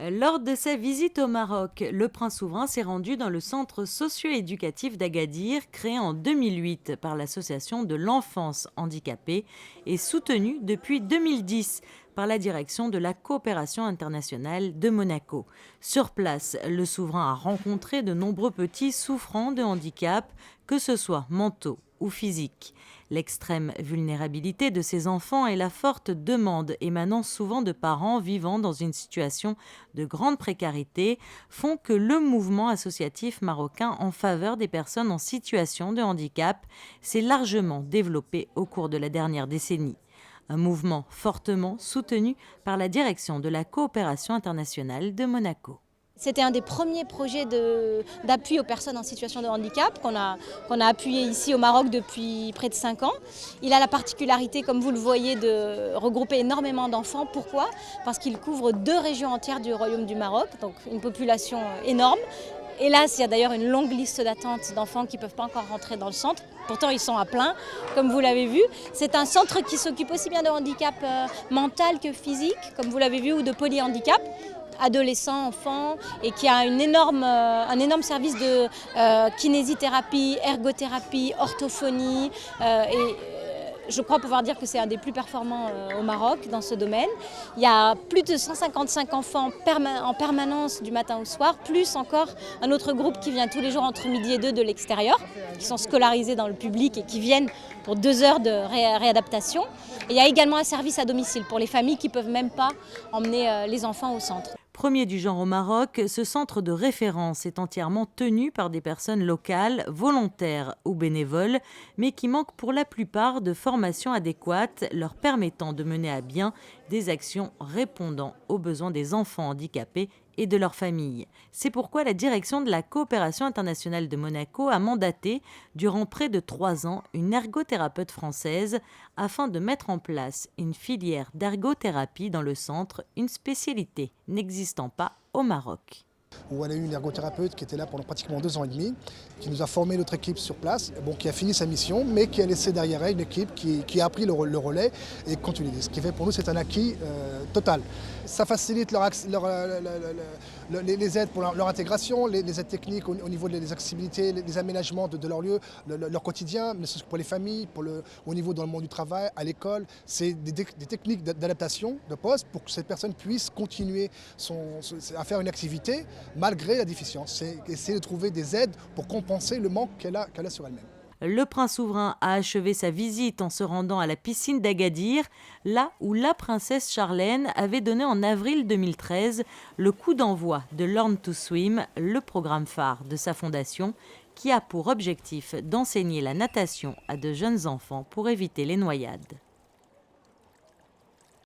Lors de sa visite au Maroc, le prince souverain s'est rendu dans le centre socio-éducatif d'Agadir, créé en 2008 par l'Association de l'enfance handicapée et soutenu depuis 2010 par la direction de la coopération internationale de Monaco. Sur place, le souverain a rencontré de nombreux petits souffrant de handicap, que ce soit mentaux ou physiques. L'extrême vulnérabilité de ces enfants et la forte demande émanant souvent de parents vivant dans une situation de grande précarité font que le mouvement associatif marocain en faveur des personnes en situation de handicap s'est largement développé au cours de la dernière décennie. Un mouvement fortement soutenu par la direction de la coopération internationale de Monaco. C'était un des premiers projets d'appui aux personnes en situation de handicap qu'on a appuyé ici au Maroc depuis près de 5 ans. Il a la particularité, comme vous le voyez, de regrouper énormément d'enfants. Pourquoi ? Parce qu'il couvre 2 régions entières du Royaume du Maroc, donc une population énorme. Hélas, il y a d'ailleurs une longue liste d'attente d'enfants qui ne peuvent pas encore rentrer dans le centre. Pourtant, ils sont à plein, comme vous l'avez vu. C'est un centre qui s'occupe aussi bien de handicap mental que physique, comme vous l'avez vu, ou de polyhandicap. Adolescents, enfants, et qui a un énorme service de kinésithérapie, ergothérapie, orthophonie. Je crois pouvoir dire que c'est un des plus performants au Maroc dans ce domaine. Il y a plus de 155 enfants en permanence du matin au soir, plus encore un autre groupe qui vient tous les jours entre midi et 2 de l'extérieur, qui sont scolarisés dans le public et qui viennent pour 2 heures de réadaptation. Et il y a également un service à domicile pour les familles qui ne peuvent même pas emmener les enfants au centre. Premier du genre au Maroc, ce centre de référence est entièrement tenu par des personnes locales, volontaires ou bénévoles, mais qui manquent pour la plupart de formation adéquate leur permettant de mener à bien des actions répondant aux besoins des enfants handicapés et de leurs familles. C'est pourquoi la direction de la coopération internationale de Monaco a mandaté, durant près de 3 ans, une ergothérapeute française afin de mettre en place une filière d'ergothérapie dans le centre, une spécialité n'existant pas au Maroc. Où elle a eu une ergothérapeute qui était là pendant pratiquement 2 ans et demi, qui nous a formé notre équipe sur place, qui a fini sa mission, mais qui a laissé derrière elle une équipe qui a pris le relais et continue. Ce qui fait pour nous, c'est un acquis total. Ça facilite les aides pour leur intégration, les aides techniques au niveau des accessibilités, les aménagements de leur lieu, leur quotidien, mais pour les familles, au niveau dans le monde du travail, à l'école. C'est des techniques d'adaptation de poste pour que cette personne puisse continuer à faire une activité malgré la déficience. C'est essayer de trouver des aides pour compenser le manque qu'elle a sur elle-même. Le prince souverain a achevé sa visite en se rendant à la piscine d'Agadir, là où la princesse Charlène avait donné en avril 2013 le coup d'envoi de Learn to Swim, le programme phare de sa fondation, qui a pour objectif d'enseigner la natation à de jeunes enfants pour éviter les noyades.